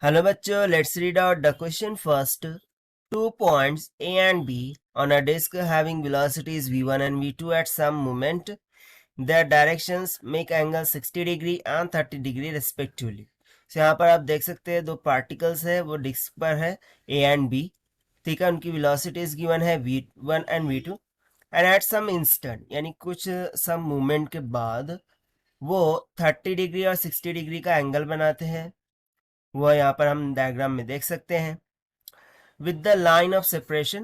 Hello bachcho, let's read out the question first. 2 points A and B on a disk having velocities v1 and v2 at some moment. Their directions make angle 60 degree and 30 degree respectively. So यहाँ पर आप देख सकते हैं दो particles है वो disc पर है A and B. ठीक है, उनकी velocities given है v1 and v2 and at some instant यानी कुछ some movement के बाद वो 30 डिग्री और 60 डिग्री का एंगल बनाते हैं. वो यहाँ पर हम डायग्राम में देख सकते हैं with the line of separation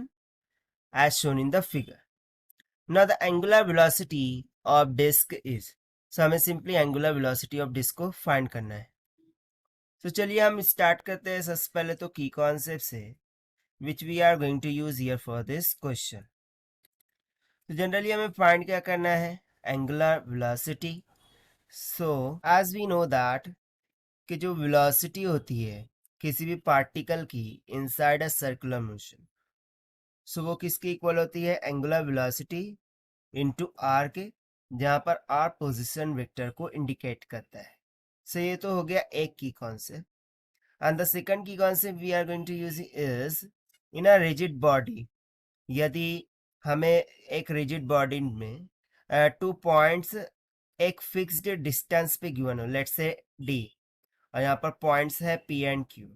as shown in the figure. Now the angular velocity of disk is. So हमें simply angular velocity of disk को find करना है. तो चलिए हम स्टार्ट करते हैं सबसे पहले तो की कॉन्सेप्ट से which we are going to use here for this question. तो जनरली हमें फाइंड क्या करना है angular velocity. So as we know that कि जो वेलोसिटी होती है किसी भी पार्टिकल की inside a circular motion, so वो किसकी इक्वल होती है एंगुलर वेलोसिटी इनटू आर के, जहां पर आर पोजीशन वेक्टर को इंडिकेट करता है. सो ये तो हो गया एक की कॉन्सेप्ट. एंड द सेकंड की concept we are going to use is in a rigid body. यदि हमें एक रिजिड बॉडी में 2 पॉइंट्स एक फिक्स्ड डिस्टेंस पे गिवन हो, लेट्स से डी, और यहाँ पर पॉइंट्स है पी एंड क्यू,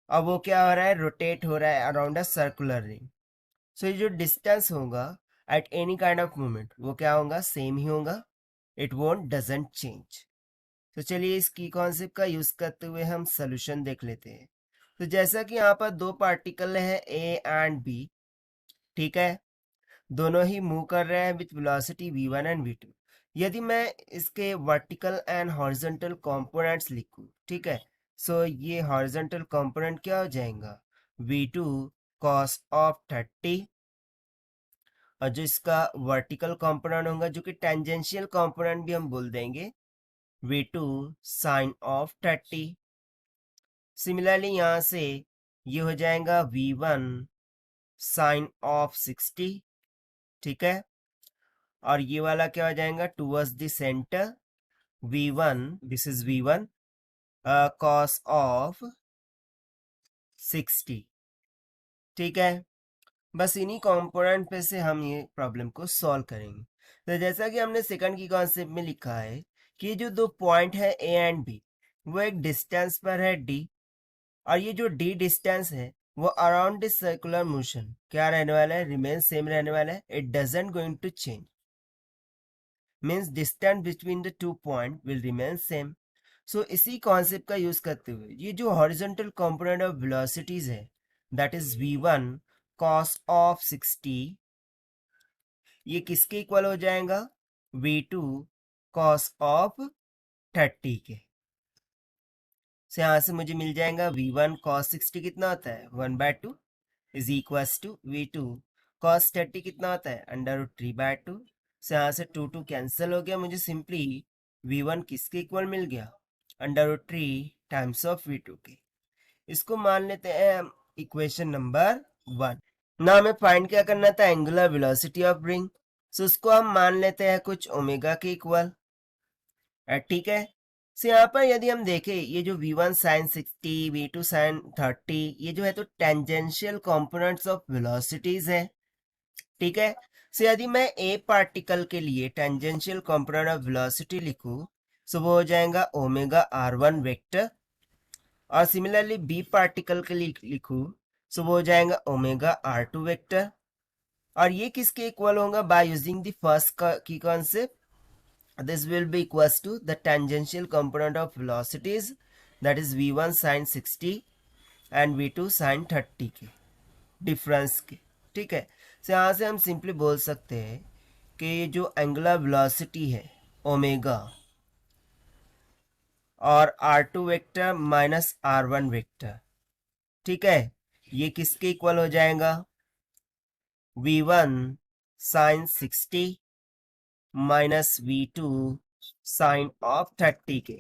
अब वो क्या हो रहा है रोटेट हो रहा है अराउंड अ सर्कुलर रिंग. सो ये जो डिस्टेंस होगा at any kind of movement वो क्या होगा सेम ही होगा, इट वोंट डजंट चेंज. तो चलिए इस की कॉन्सेप्ट का यूज करते हुए हम सोल्यूशन देख लेते हैं. तो जैसा कि यहाँ पर दो पार्टिकल है ए एंड बी, ठीक है, दोनों ही मूव कर रहे हैं with velocity v1 and v2. यदि मैं इसके वर्टिकल एंड हॉरिजॉन्टल कंपोनेंट्स लिखूं, ठीक है, सो ये हॉरिजॉन्टल कंपोनेंट क्या हो जाएगा v2 cos ऑफ 30, और जो इसका वर्टिकल कंपोनेंट होगा जो कि टेंजेंशियल कंपोनेंट भी हम बोल देंगे v2 sin ऑफ 30. सिमिलरली यहां से ये हो जाएगा v1 sin ऑफ 60, ठीक है, और ये वाला क्या हो जाएगा towards the centre v1, this is v1 cos of 60, ठीक है. बस इन्हीं कंपोनेंट पे से हम ये प्रॉब्लम को सॉल्व करेंगे. तो जैसा कि हमने सेकंड की कॉन्सेप्ट में लिखा है कि जो दो पॉइंट है ए एंड बी वो एक डिस्टेंस पर है डी, और ये जो डी डिस्टेंस है वो अराउंड दिस सर्कुलर मोशन क्या रहने वाला है रिमेन सेम रहने वाला है, it doesn't going to change. Means distance between the 2 point will remain same. So इसी कॉन्सेप्ट का यूज करते हुए ये जो हॉरिजॉन्टल कंपोनेंट ऑफ वेलोसिटीज है that is v1 cos of 60, ये किसके इक्वल हो जाएगा v2 cos ऑफ 30 के. से यहां से मुझे मिल जाएगा v1 cos 60 कितना होता है 1/2 is equals to v2 cos 30 कितना होता है √3/2. से यहाँ से 2 कैंसिल हो गया, मुझे सिंपली v1 किसके इक्वल मिल गया √3 टाइम्स ऑफ v2 के. इसको मान लेते हैं इक्वेशन नंबर 1. ना हमें फाइंड क्या करना था एंगुलर वेलोसिटी ऑफ रिंग, सो उसको हम मान लेते हैं कुछ ओमेगा के इक्वल, ठीक है. सो यहाँ पर यदि हम देखें ये जो v1 sin 60 v2 sin 30 ये जो है तो टेंजेंशियल कंपोनेंट्स ऑफ वेलोसिटीज है, ठीक है. सो यदि मैं ए पार्टिकल के लिए टेंजेंशियल कंपोनेंट ऑफ वेलोसिटी लिखूं सो वो हो जाएगा ओमेगा r1 वेक्टर, और सिमिलरली बी पार्टिकल के लिए लिखूं सो वो हो जाएगा ओमेगा r2 वेक्टर. और ये किसके इक्वल होगा बाय यूजिंग द फर्स्ट की concept, this will be equals to the tangential component of velocities that is v1 sin 60 and v2 sin 30 के डिफरेंस के, ठीक है. तो यहाँ से हम सिंपली बोल सकते हैं कि जो एंगुलर वेलोसिटी है ओमेगा और r2 vector minus r1 vector, ठीक है, ये किसके इक्वल हो जाएगा v1 sin 60 minus v2 sign of 30 के.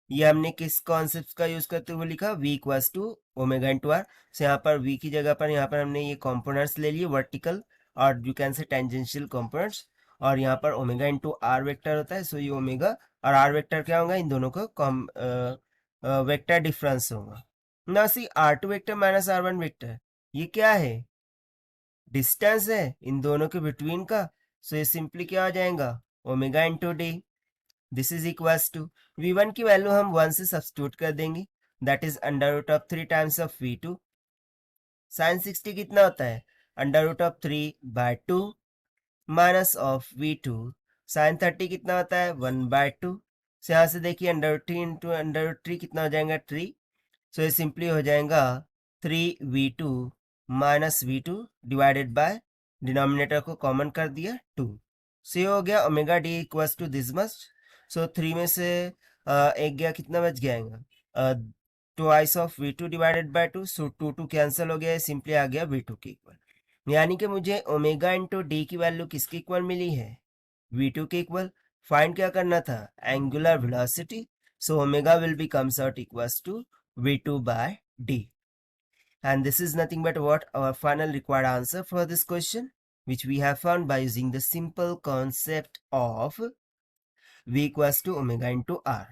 ये हमने किस कॉन्सेप्ट का यूज करते हुए लिखा v equals to omega into R. से यहाँ पर v की जगह पर यहाँ पर हमने ये कंपोनेंट्स ले लिए वर्टिकल और you can say tangential components, और यहाँ पर ओमेगा इंटू आर वेक्टर होता है. सो ये ओमेगा और आर वेक्टर क्या होगा इन दोनों का वेक्टर डिफरेंस होगा, ना सी r2 vector minus r1 vector, ये क्या है? डिस्टेंस है इन दोनों के बिटवीन का, सो ये सिंपली क्या हो जाएगा? Omega into D. This is equals to v1 की वैल्यू हम 1 से सब्स्टिट्यूट कर देंगे, that is under root of 3 times of v2। Sine 60 कितना होता है? Under root of 3/2 minus of v2। Sine 30 कितना होता है? 1/2। so यहाँ से देखिए under root 3 into under root 3 कितना हो जाएगा? 3। सो ये सिंपली हो जाएगा 3v2 minus v2 divided by denominator को कॉमन कर दिया 2। सो ये हो गया omega D equals to this much. So 3 में से एक गया, कितना बच जाएगा? Twice of v2 divided by 2। So 2 cancel हो गया, सिंपली आ गया v2 के इक्वल। यानी कि मुझे ओमेगा इंटू डी की वैल्यू किसके इक्वल मिली है? v2 के इक्वल। फाइंड क्या करना था? Angular velocity. so omega will be comes out equals to v2 by d, and this is nothing but what our final required answer for this question, which we have found by using the simple concept of v equals to omega into r.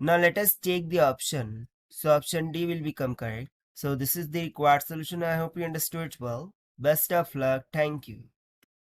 Now let us take the option. So option D will become correct. So this is the required solution. I hope you understood it well. Best of luck. Thank you.